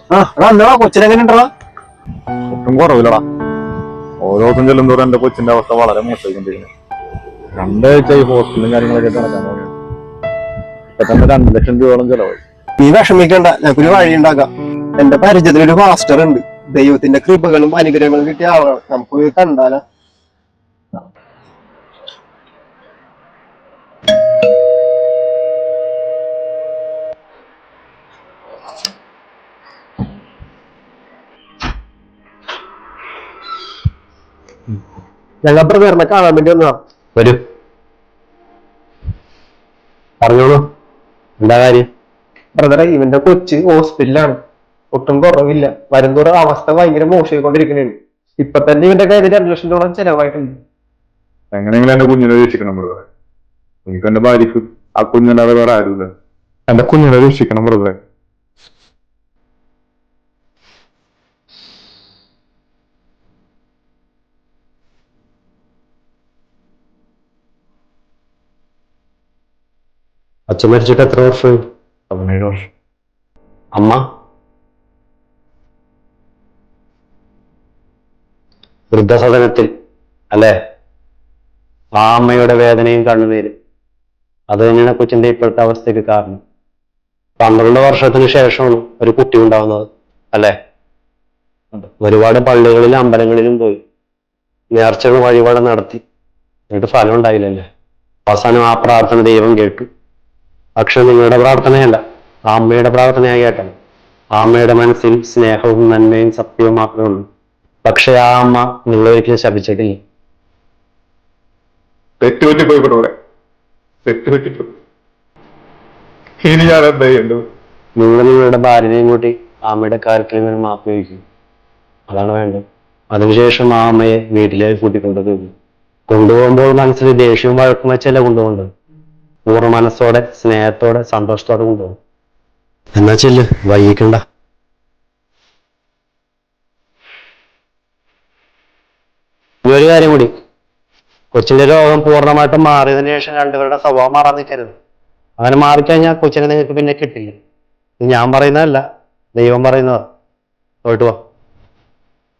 കൊച്ചിനെങ്ങനെ ഉണ്ടോ? ഒട്ടും കുറവില്ലടാ. ഓരോ ദിവസം ചെല്ലുന്തോറും എന്റെ കൊച്ചിന്റെ അവസ്ഥ വളരെ മോശമായിക്കൊണ്ടിരിക്കുന്നത്. 2 ആഴ്ചയായി ഹോസ്പിറ്റലും കാര്യങ്ങളൊക്കെ നടക്കാൻ തുടങ്ങി. ഇപ്പൊ തന്നെ 2 ലക്ഷം രൂപയോളം ചെലവായി. നീ വിഷമിക്കണ്ട, ഞങ്ങൾക്കൊരു വഴി ഉണ്ടാക്കാം. എന്റെ പരിചയത്തിലൊരു മാസ്റ്റർ ഉണ്ട്. ദൈവത്തിന്റെ കൃപകളും അനുഗ്രഹങ്ങളും കിട്ടിയ ആളാണ്. നമുക്ക് കണ്ടാലോ? ഞങ്ങൾ ബ്രദറിനെ കാണാൻ വേണ്ടി വന്നതാ. വരൂ, പറഞ്ഞോളൂ, എന്താ കാര്യം? ബ്രദറെ, ഇവന്റെ കൊച്ച് ഹോസ്പിറ്റലാണ്. ഒട്ടും കുറവില്ല. വരുംതോറും അവസ്ഥ ഭയങ്കര മോശമായിക്കൊണ്ടിരിക്കുന്നുണ്ട്. ഇപ്പൊ തന്നെ ഇവന്റെ കയ്യിൽ 2 ലക്ഷം രൂപ ചെലവായിട്ടുണ്ട്. എങ്ങനെയെങ്കിലും എന്റെ കുഞ്ഞിനെ രക്ഷിക്കണം ബ്രദറെ. എനിക്ക് എന്റെ ഭാര്യക്ക് ആ കുഞ്ഞിനല്ലാതെ വേറെ ആരുമില്ല. എന്റെ കുഞ്ഞിനെ രക്ഷിക്കണം ബ്രദറെ. അച്ഛൻ മരിച്ചിട്ട് എത്ര വർഷമായി? 17 വർഷം. അമ്മ? വൃദ്ധസദനത്തിൽ അല്ലേ? ആ അമ്മയുടെ വേദനയും കണ്ണുനീരും അത് തന്നെയാണ് കൊച്ചിന്റെ ഇപ്പോഴത്തെ അവസ്ഥയ്ക്ക് കാരണം. 12 വർഷത്തിന് ശേഷമാണ് ഒരു കുട്ടി ഉണ്ടാവുന്നത് അല്ലേ? ഒരുപാട് പള്ളികളിലും അമ്പലങ്ങളിലും പോയി നേർച്ചകൾ വഴിപാട് നടത്തി, എന്നിട്ട് ഫലം ഉണ്ടായില്ലല്ലേ? അവസാനം ആ പ്രാർത്ഥന ദൈവം കേട്ടു. പക്ഷെ നിങ്ങളുടെ പ്രാർത്ഥനയല്ല, ആ അമ്മയുടെ പ്രാർത്ഥനയായി കേട്ടത്. ആ അമ്മയുടെ മനസ്സിൽ സ്നേഹവും നന്മയും സത്യവും മാത്രമേ ഉള്ളൂ. പക്ഷെ ആ അമ്മ നിങ്ങളൊരിക്കലും ശപിച്ചിട്ടില്ല. തെറ്റുപറ്റിപ്പോയി ബ്രദറെ, തെറ്റുപറ്റിപ്പോയി. ഇനി ഞാൻ എന്താ ചെയ്യേണ്ടത്? നിങ്ങൾ നിങ്ങളുടെ ഭാര്യനെയും കൂട്ടി ആ അമ്മയുടെ കാര്യത്തിൽ നിന്ന് മാപ്പ് ചോദിക്കും. അതാണ് വേണ്ടത്. അതിനുശേഷം ആ അമ്മയെ വീട്ടിലേക്ക് കൂട്ടിക്കൊണ്ടുപോകും. കൊണ്ടുപോകുമ്പോൾ മനസ്സിൽ ദേഷ്യവും വഴക്കും വെച്ചല്ല കൊണ്ടുപോകേണ്ടത്. പൂർണ്ണ മനസ്സോടെ, സ്നേഹത്തോടെ, സന്തോഷത്തോടെ കൊണ്ടുപോകും. എന്നാ ചെല്ല്, വൈകിക്കണ്ട. ഒരു കാര്യം കൂടി, കൊച്ചിന്റെ രോഗം പൂർണ്ണമായിട്ടും മാറിയതിനു ശേഷം രണ്ടുപേരുടെ സ്വഭാവം മാറാൻ നിൽക്കരുത്. അങ്ങനെ മാറിക്കഴിഞ്ഞാൽ കൊച്ചിനെ നിങ്ങൾക്ക് പിന്നെ കിട്ടില്ല. ഇത് ഞാൻ പറയുന്നതല്ല, ദൈവം പറയുന്നതാ. പോയിട്ട് വാ.